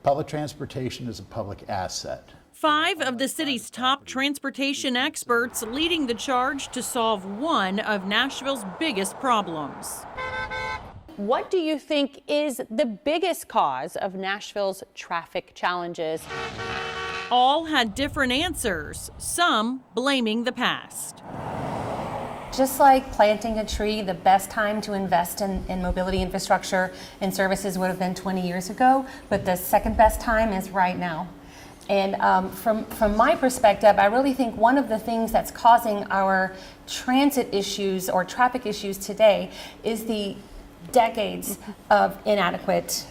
Public transportation is a public asset. 5 of the city's top transportation experts leading the charge to solve one of Nashville's biggest problems. What do you think is the biggest cause of Nashville's traffic challenges? All had different answers, some blaming the past. Just like planting a tree, the best time to invest in mobility infrastructure and services would have been 20 years ago, but the second best time is right now. And from my perspective, I really think one of the things that's causing our transit issues or traffic issues today is the decades of inadequate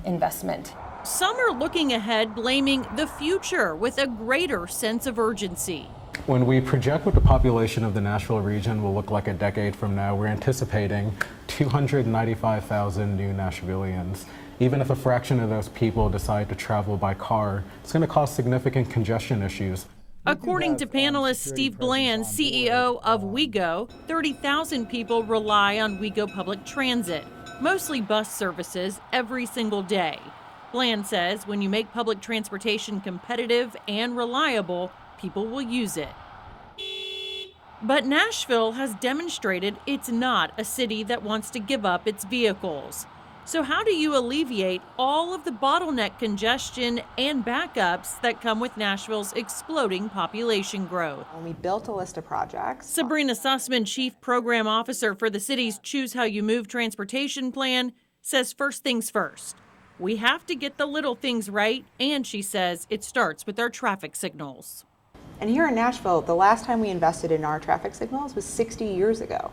investment. Some are looking ahead, blaming the future with a greater sense of urgency. When we project what the population of the Nashville region will look like a decade from now, we're anticipating 295,000 new Nashvillians. Even if a fraction of those people decide to travel by car, it's going to cause significant congestion issues. According to panelist Steve Bland, CEO of WeGo, 30,000 people rely on WeGo public transit, mostly bus services, every single day. Bland says when you make public transportation competitive and reliable, people will use it. But Nashville has demonstrated it's not a city that wants to give up its vehicles. So how do you alleviate all of the bottleneck congestion and backups that come with Nashville's exploding population growth? When we built a list of projects. Sabrina Sussman, Chief Program Officer for the city's Choose How You Move transportation plan, says first things first. We have to get the little things right, and she says it starts with our traffic signals. And here in Nashville, the last time we invested in our traffic signals was 60 years ago.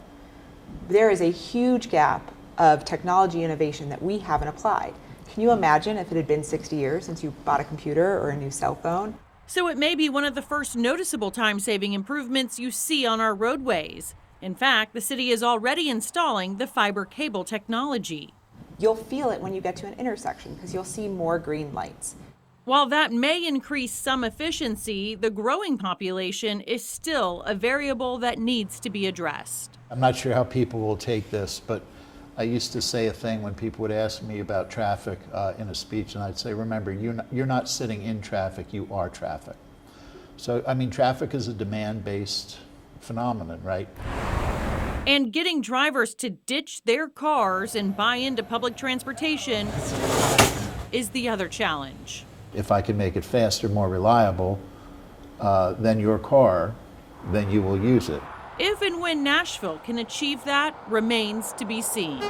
There is a huge gap of technology innovation that we haven't applied. Can you imagine if it had been 60 years since you bought a computer or a new cell phone? So it may be one of the first noticeable time-saving improvements you see on our roadways. In fact, the city is already installing the fiber cable technology. You'll feel it when you get to an intersection because you'll see more green lights. While that may increase some efficiency, the growing population is still a variable that needs to be addressed. I'm not sure how people will take this, but I used to say a thing when people would ask me about traffic in a speech, and I'd say, remember, you're not sitting in traffic, you are traffic. So, I mean, traffic is a demand-based phenomenon, right? And getting drivers to ditch their cars and buy into public transportation is the other challenge. If I can make it faster, more reliable than your car, then you will use it. If and when Nashville can achieve that remains to be seen.